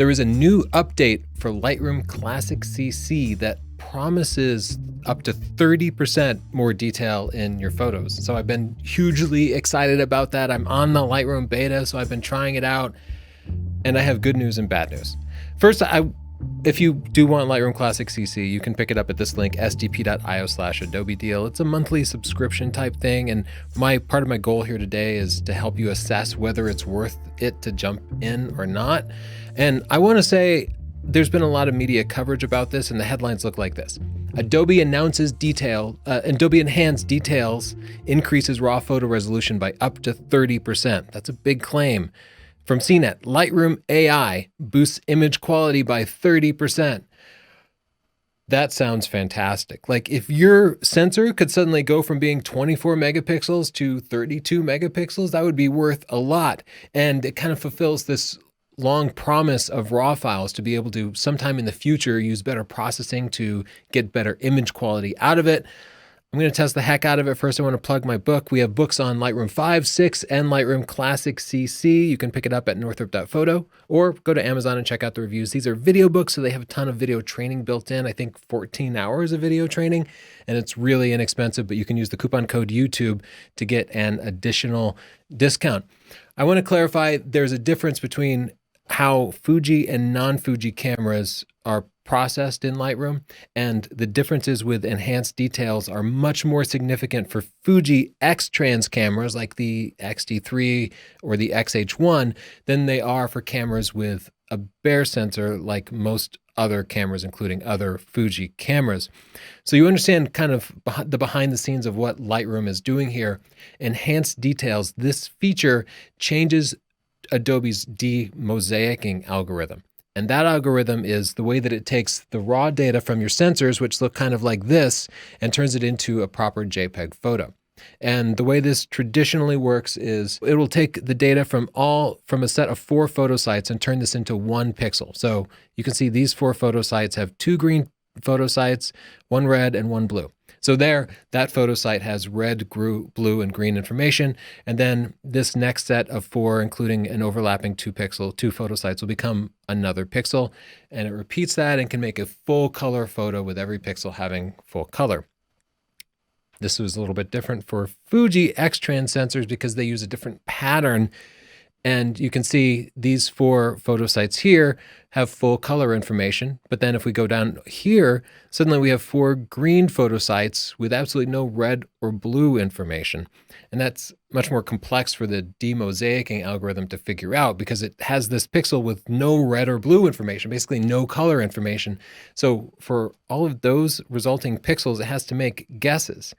There is a new update for Lightroom Classic CC that promises up to 30% more detail in your photos. So I've been hugely excited about that. I'm on the Lightroom beta, so I've been trying it out, and I have good news and bad news. First, if you do want Lightroom Classic CC, you can pick it up at this link, sdp.io/Adobe deal. It's a monthly subscription type thing, and part of my goal here today is to help you assess whether it's worth it to jump in or not. And I want to say there's been a lot of media coverage about this, and the headlines look like this. Adobe Enhanced Details increases raw photo resolution by up to 30%. That's a big claim. From CNET, Lightroom AI boosts image quality by 30%. That sounds fantastic. Like if your sensor could suddenly go from being 24 megapixels to 32 megapixels, that would be worth a lot. And it kind of fulfills this long promise of raw files to be able to sometime in the future use better processing to get better image quality out of it. I'm going to test the heck out of it. First, I want to plug my book. We have books on Lightroom 5, 6, and Lightroom Classic CC. You can pick it up at northrop.photo or go to Amazon and check out the reviews. These are video books, so they have a ton of video training built in. I think 14 hours of video training, and it's really inexpensive, but you can use the coupon code YouTube to get an additional discount. I want to clarify there's a difference between how Fuji and non-Fuji cameras are processed in Lightroom, and the differences with enhanced details are much more significant for Fuji X-Trans cameras like the X-T3 or the X-H1 than they are for cameras with a bare sensor like most other cameras, including other Fuji cameras. So you understand kind of the behind the scenes of what Lightroom is doing here. Enhanced details, this feature changes Adobe's demosaicing algorithm. And that algorithm is the way that it takes the raw data from your sensors, which look kind of like this, and turns it into a proper JPEG photo. And the way this traditionally works is it will take the data from a set of 4 photo sites and turn this into 1 pixel. So you can see these 4 photo sites have 2 green photo sites, 1 red and 1 blue. So there, that photo site has red, blue, and green information. And then this next set of 4, including an overlapping 2 photo sites, will become another pixel. And it repeats that and can make a full color photo with every pixel having full color. This was a little bit different for Fuji X-Trans sensors because they use a different pattern. And you can see these 4 photo sites here have full color information. But then if we go down here, suddenly we have 4 green photo sites with absolutely no red or blue information. And that's much more complex for the demosaicing algorithm to figure out because it has this pixel with no red or blue information, basically no color information. So for all of those resulting pixels, it has to make guesses.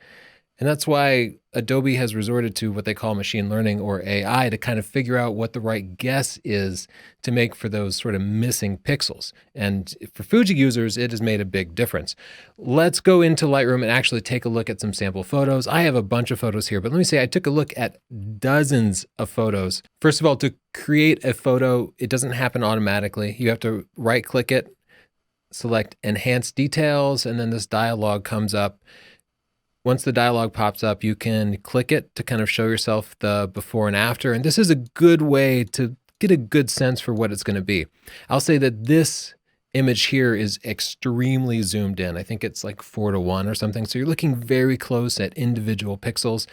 And that's why Adobe has resorted to what they call machine learning or AI to kind of figure out what the right guess is to make for those sort of missing pixels. And for Fuji users, it has made a big difference. Let's go into Lightroom and actually take a look at some sample photos. I have a bunch of photos here, but let me say I took a look at dozens of photos. First of all, to create a photo, it doesn't happen automatically. You have to right-click it, select Enhanced Details, and then this dialog comes up. Once the dialog pops up, you can click it to kind of show yourself the before and after. And this is a good way to get a good sense for what it's going to be. I'll say that this image here is extremely zoomed in. I think it's like 4:1 or something. So you're looking very close at individual pixels.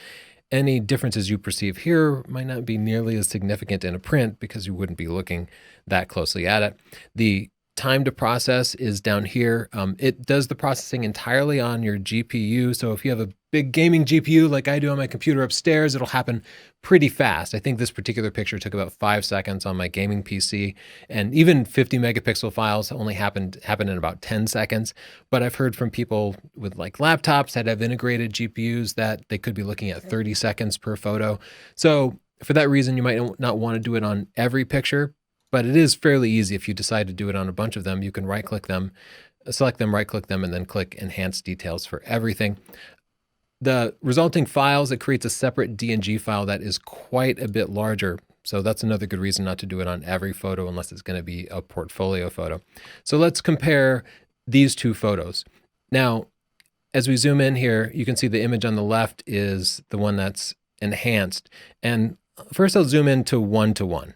Any differences you perceive here might not be nearly as significant in a print because you wouldn't be looking that closely at it. The time to process is down here. It does the processing entirely on your GPU. So if you have a big gaming GPU like I do on my computer upstairs, it'll happen pretty fast. I think this particular picture took about 5 seconds on my gaming PC, and even 50 megapixel files only happen in about 10 seconds. But I've heard from people with like laptops that have integrated GPUs that they could be looking at 30 seconds per photo. So for that reason, you might not want to do it on every picture, but it is fairly easy. If you decide to do it on a bunch of them, you can right-click them, select them, right-click them, and then click Enhanced Details for everything. The resulting files, it creates a separate DNG file that is quite a bit larger. So that's another good reason not to do it on every photo unless it's going to be a portfolio photo. So let's compare these 2 photos. Now, as we zoom in here, you can see the image on the left is the one that's enhanced. And first I'll zoom into 1:1.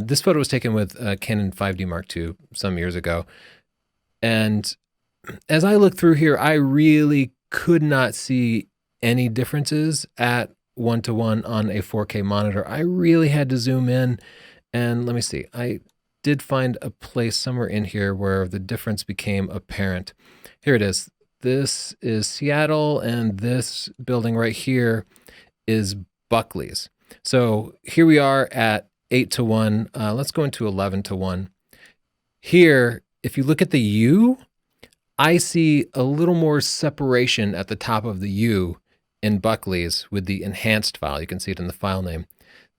This photo was taken with a Canon 5D Mark II some years ago. And as I look through here, I really could not see any differences at 1:1 on a 4K monitor. I really had to zoom in, and let me see. I did find a place somewhere in here where the difference became apparent. Here it is. This is Seattle, and this building right here is Buckley's. So here we are at 8:1. Let's go into 11:1. Here, if you look at the U, I see a little more separation at the top of the U in Buckley's with the enhanced file. You can see it in the file name.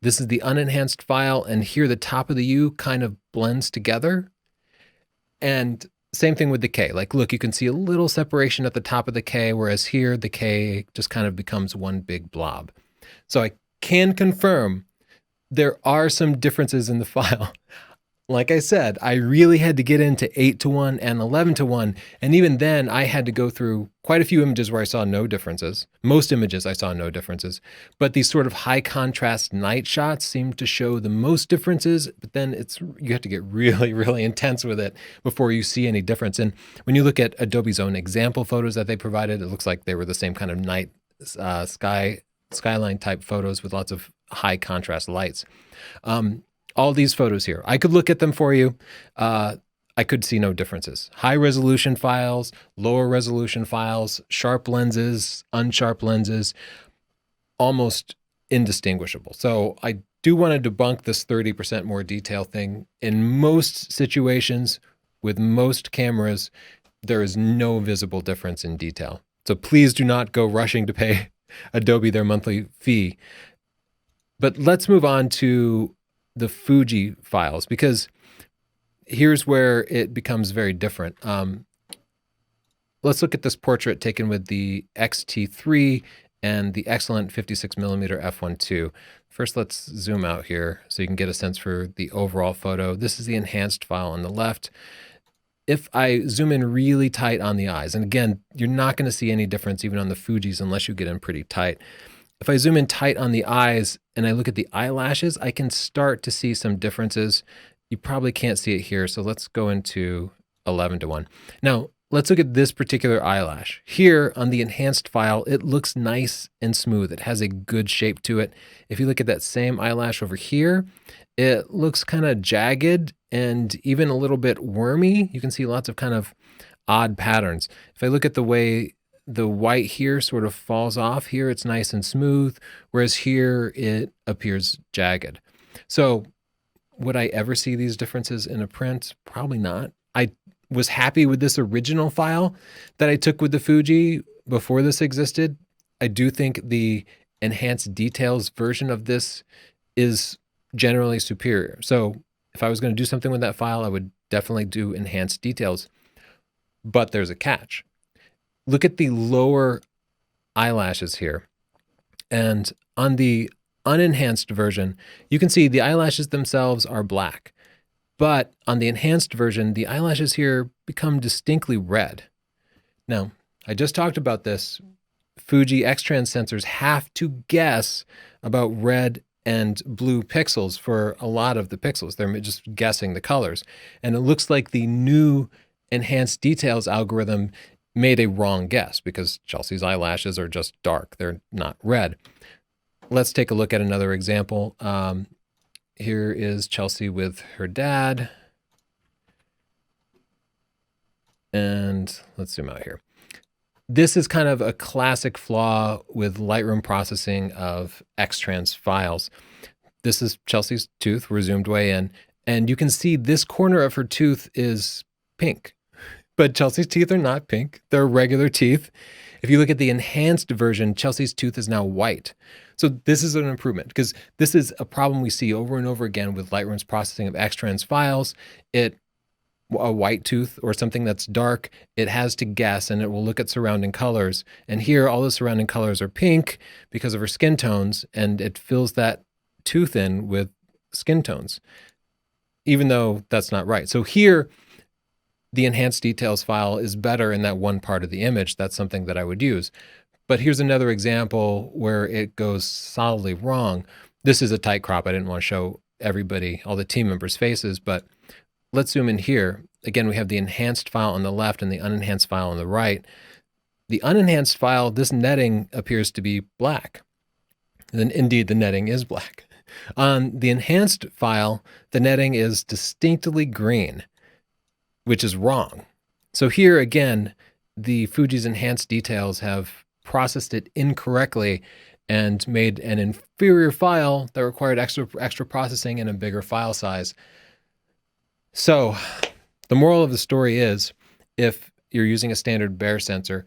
This is the unenhanced file, and here the top of the U kind of blends together. And same thing with the K. Like, look, you can see a little separation at the top of the K, whereas here the K just kind of becomes one big blob. So I can confirm there are some differences in the file. Like I said, I really had to get into 8:1 and 11:1. And even then I had to go through quite a few images where I saw no differences. Most images I saw no differences, but these sort of high contrast night shots seem to show the most differences, but then you have to get really, really intense with it before you see any difference. And when you look at Adobe's own example photos that they provided, it looks like they were the same kind of night skyline type photos with lots of high contrast lights. All these photos here, I could look at them for you. I could see no differences. High resolution files, lower resolution files, sharp lenses, unsharp lenses, almost indistinguishable. So I do want to debunk this 30% more detail thing. In most situations, with most cameras, there is no visible difference in detail. So please do not go rushing to pay Adobe their monthly fee. But let's move on to the Fuji files, because here's where it becomes very different. Let's look at this portrait taken with the X-T3 and the excellent 56mm f1.2. First, let's zoom out here so you can get a sense for the overall photo. This is the enhanced file on the left. If I zoom in really tight on the eyes, and again, you're not going to see any difference even on the Fujis unless you get in pretty tight. If I zoom in tight on the eyes and I look at the eyelashes, I can start to see some differences. You probably can't see it here, so let's go into 11:1. Now, let's look at this particular eyelash. Here on the enhanced file, it looks nice and smooth. It has a good shape to it. If you look at that same eyelash over here, it looks kind of jagged and even a little bit wormy. You can see lots of kind of odd patterns. If I look at the way the white here sort of falls off, here it's nice and smooth, whereas here it appears jagged. So would I ever see these differences in a print? Probably not. I was happy with this original file that I took with the Fuji before this existed. I do think the enhanced details version of this is generally superior. So if I was going to do something with that file, I would definitely do enhanced details. But there's a catch. Look at the lower eyelashes here. And on the unenhanced version, you can see the eyelashes themselves are black. But on the enhanced version, the eyelashes here become distinctly red. Now, I just talked about this. Fuji X-Trans sensors have to guess about red and blue pixels for a lot of the pixels. They're just guessing the colors. And it looks like the new enhanced details algorithm made a wrong guess because Chelsea's eyelashes are just dark. They're not red. Let's take a look at another example. Here is Chelsea with her dad. And let's zoom out here. This is kind of a classic flaw with Lightroom processing of X-Trans files. This is Chelsea's tooth. We're zoomed way in. And you can see this corner of her tooth is pink. But Chelsea's teeth are not pink. They're regular teeth. If you look at the enhanced version, Chelsea's tooth is now white. So this is an improvement because this is a problem we see over and over again with Lightroom's processing of X-Trans files. A white tooth or something that's dark, it has to guess and it will look at surrounding colors. And here, all the surrounding colors are pink because of her skin tones, and it fills that tooth in with skin tones, even though that's not right. So here, the enhanced details file is better in that one part of the image. That's something that I would use. But here's another example where it goes solidly wrong. This is a tight crop. I didn't want to show everybody, all the team members' faces, but let's zoom in here. Again, we have the enhanced file on the left and the unenhanced file on the right. The unenhanced file, this netting appears to be black. And indeed, the netting is black. On the enhanced file, the netting is distinctly green, which is wrong. So here again, the Fuji's enhanced details have processed it incorrectly and made an inferior file that required extra processing and a bigger file size. So the moral of the story is, if you're using a standard Bayer sensor,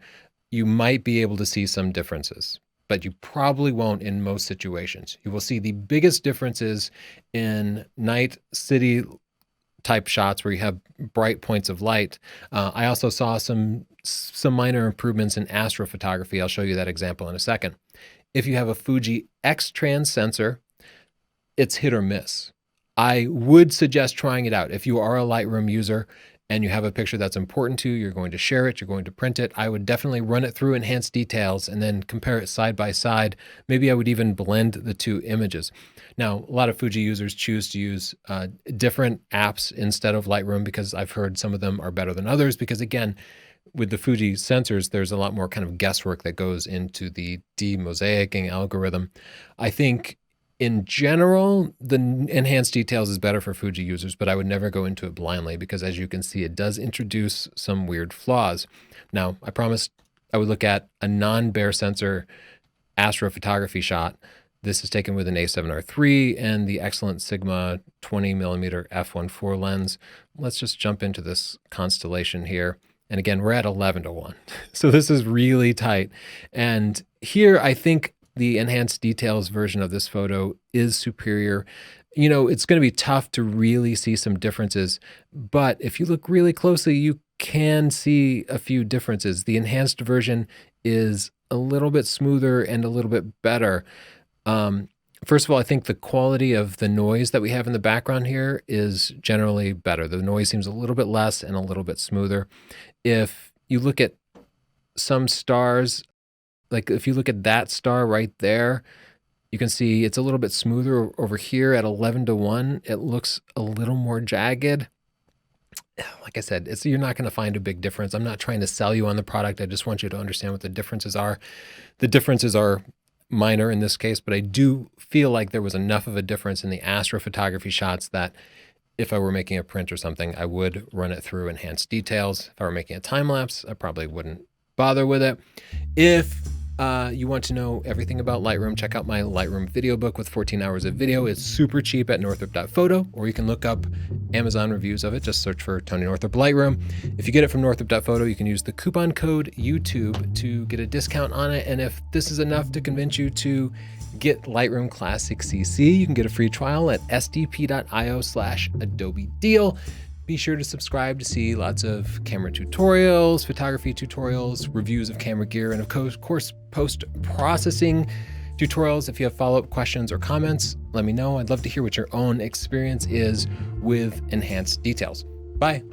you might be able to see some differences, but you probably won't in most situations. You will see the biggest differences in night city type shots where you have bright points of light. I also saw some minor improvements in astrophotography. I'll show you that example in a second. If you have a Fuji X-Trans sensor, it's hit or miss. I would suggest trying it out. If you are a Lightroom user and you have a picture that's important to you, you're going to share it, you're going to print it, I would definitely run it through enhanced details and then compare it side by side. Maybe I would even blend the two images. Now, a lot of Fuji users choose to use different apps instead of Lightroom because I've heard some of them are better than others because, again, with the Fuji sensors, there's a lot more kind of guesswork that goes into the demosaicing algorithm. I think in general, the enhanced details is better for Fuji users, but I would never go into it blindly because, as you can see, it does introduce some weird flaws. Now, I promised I would look at a non-Bayer sensor astrophotography shot. This is taken with an A7R III and the excellent Sigma 20mm f1.4 lens. Let's just jump into this constellation here. And again, we're at 11:1. So this is really tight. And here, I think the enhanced details version of this photo is superior. You know, it's going to be tough to really see some differences, but if you look really closely, you can see a few differences. The enhanced version is a little bit smoother and a little bit better. First of all, I think the quality of the noise that we have in the background here is generally better. The noise seems a little bit less and a little bit smoother. If you look at some stars, like if you look at that star right there, you can see it's a little bit smoother over here at 11:1. It looks a little more jagged. Like I said, you're not going to find a big difference. I'm not trying to sell you on the product. I just want you to understand what the differences are. The differences are minor in this case, but I do feel like there was enough of a difference in the astrophotography shots that if I were making a print or something, I would run it through enhanced details. If I were making a time lapse, I probably wouldn't bother with it. If you want to know everything about Lightroom, check out my Lightroom video book with 14 hours of video. It's super cheap at northrop.photo, or you can look up Amazon reviews of it. Just search for Tony Northrop Lightroom. If you get it from northrop.photo, you can use the coupon code YouTube to get a discount on it. And if this is enough to convince you to get Lightroom Classic CC, you can get a free trial at sdp.io/Adobe deal. Be sure to subscribe to see lots of camera tutorials, photography tutorials, reviews of camera gear, and of course, post-processing tutorials. If you have follow-up questions or comments, let me know. I'd love to hear what your own experience is with enhanced details. Bye.